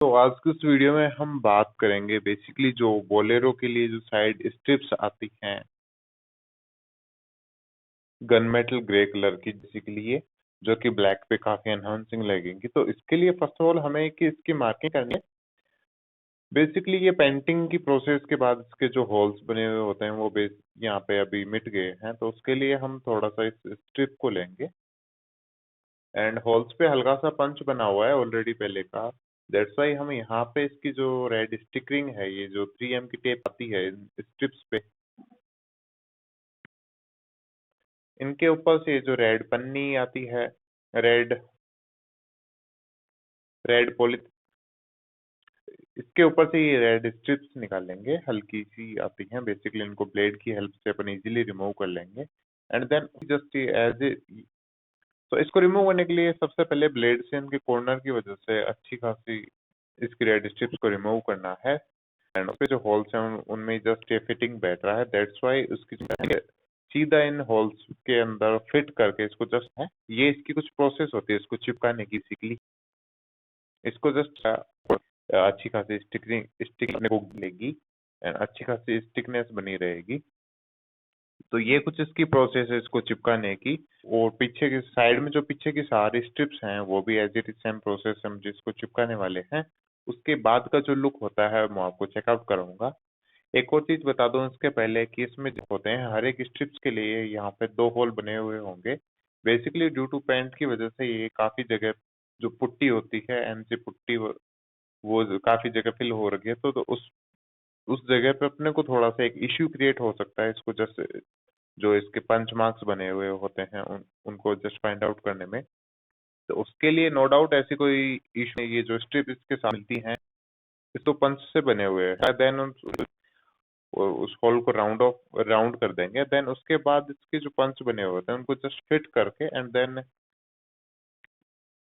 तो आज की इस वीडियो में हम बात करेंगे बेसिकली जो बोलेरो के लिए जो साइड स्ट्रिप्स आती हैं गन मेटल ग्रे कलर की बेसिकली ये जो कि ब्लैक पे काफी एनहांसिंग लगेंगी। तो इसके लिए फर्स्ट ऑफ ऑल हमें इसकी मार्किंग करनी है। बेसिकली ये पेंटिंग की प्रोसेस के बाद इसके जो होल्स बने हुए होते हैं वो बेस यहाँ पे अभी मिट गए हैं, तो उसके लिए हम थोड़ा सा इस स्ट्रिप को लेंगे एंड होल्स पे हल्का सा पंच बना हुआ है ऑलरेडी पहले का। दैट्स वाई हम यहाँ पे इसकी जो रेड स्टिकरिंग है, ये जो 3M की टेप आती है स्ट्रिप्स पे, इनके ऊपर से जो रेड पन्नी आती है, रेड रेड पॉली, इसके ऊपर से ये रेड स्ट्रिप्स निकाल लेंगे। हल्की सी आती हैं, बेसिकली इनको ब्लेड की हेल्प से अपन इजीली रिमूव कर लेंगे and then just as a. तो इसको रिमूव करने के लिए सबसे पहले ब्लेड से इनके कॉर्नर की वजह से अच्छी खासी इसकी रेड स्ट्रिप्स को रिमूव करना है एंड उसके जो होल्स हैं उनमें जस्ट ये फिटिंग बैठ रहा है। दैट्स वाई उसकी सीधा इन होल्स के अंदर फिट करके इसको जस्ट है, ये इसकी कुछ प्रोसेस होती है इसको चिपकाने की। बेसिकली इसको जस्ट अच्छी खासी स्टिक को मिलेगी एंड अच्छी खासी स्टिकनेस बनी रहेगी। तो ये कुछ इसकी प्रोसेस है इसको चिपकाने की। और पीछे की साइड में जो पीछे की सारी स्ट्रिप्स हैं वो भी as it is same process हम जिसको चिपकाने वाले हैं। उसके बाद का जो लुक होता है मैं आपको चेकआउट कराऊंगा। एक और चीज बता दूं इसके पहले कि इसमें जो होते हैं हर एक स्ट्रिप्स के लिए यहाँ पे 2 होल बने हुए होंगे। बेसिकली ड्यू टू पेंट की वजह से ये काफी जगह जो पुट्टी होती है एमसी पुट्टी वो काफी जगह फिल हो रखी है। तो उस जगह पे अपने को थोड़ा सा एक इश्यू क्रिएट हो सकता है इसको जस्ट जो इसके पंच मार्क्स बने हुए होते हैं उनको जस्ट फाइंड आउट करने में। तो उसके लिए नो डाउट ऐसी कोई इशू नहीं, ये जो स्ट्रिप इसके साथ मिलती हैं इस तो पंच से बने हुए हैं। देन उस होल को राउंड कर देंगे। देन उसके बाद इसके जो पंच बने हुए होते हैं उनको जस्ट फिट करके एंड देन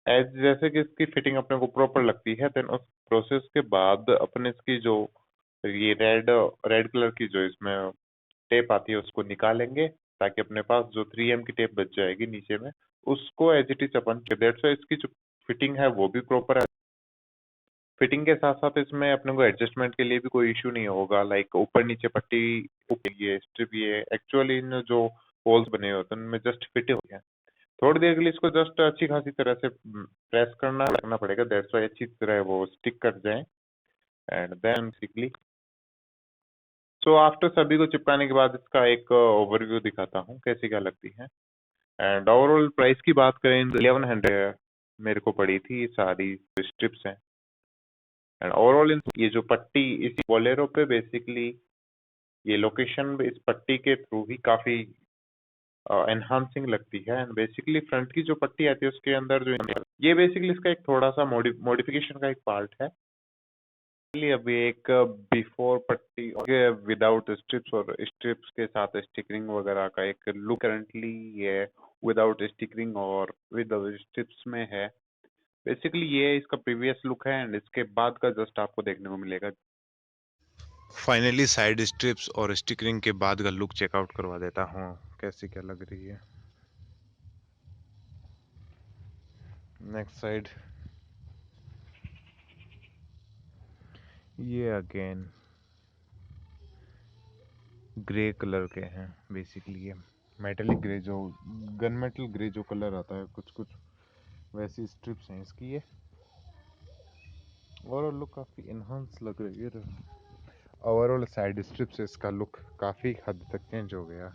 एज जैसे कि इसकी फिटिंग अपने को प्रॉपर लगती है, देन उस प्रोसेस के बाद अपने इसकी जो ये रेड रेड कलर की जो इसमें टेप आती है उसको निकालेंगे ताकि अपने पास जो 3M की टेप बच जाएगी नीचे में उसको एज इट इज अपन। दैट्स वाई इसकी जो फिटिंग है वो भी प्रॉपर है। फिटिंग के साथ साथ इसमें अपने को एडजस्टमेंट के लिए भी कोई इशू नहीं होगा, लाइक ऊपर नीचे पट्टी ये स्ट्रिप ये एक्चुअली इन जो होल्स बने होते हैं उनमें जस्ट फिट हो गया। थोड़ी देर के लिए इसको जस्ट अच्छी खासी तरह से प्रेस करना पड़ेगा। दैट्स वाई अच्छी तरह वो स्टिक कर जाए and then basically so after सभी को चिपकाने के बाद इसका एक ओवरव्यू दिखाता हूँ कैसी क्या लगती है। एंड ओवरऑल प्राइस की बात करें 1100 मेरे को पड़ी थी ये सारी स्ट्रिप्स हैं। एंड ओवरऑल ये जो पट्टी इस बोलेरो पे बेसिकली ये लोकेशन इस पट्टी के थ्रू ही काफी एनहांसिंग लगती है। एंड बेसिकली फ्रंट की जो पट्टी आती है उसके अंदर जो ये बेसिकली इसका एक थोड़ा सा मॉडिफिकेशन का एक पार्ट है। अभी एक बिफोर पट्टी और विदाउट स्ट्रिप्स और स्ट्रिप्स के साथ स्टिकरिंग वगैरह का एक लुक करंटली ये विदाउट स्टिकरिंग और विद स्ट्रिप्स में है। बेसिकली ये इसका प्रीवियस लुक है एंड इसके बाद का जस्ट आपको देखने को मिलेगा। फाइनली साइड स्ट्रिप्स और स्टिकरिंग के बाद का लुक चेकआउट करवा देता हूँ कैसी क्या लग रही है। नेक्स्ट साइड ये अगेन ग्रे कलर के हैं। बेसिकली ये मेटलिक ग्रे जो गन मेटल ग्रे जो कलर आता है कुछ कुछ वैसी स्ट्रिप्स हैं इसकी। ये ओवरऑल लुक काफ़ी इन्हांस लग रही है। ओवरऑल साइड स्ट्रिप से इसका लुक काफ़ी हद तक चेंज हो गया।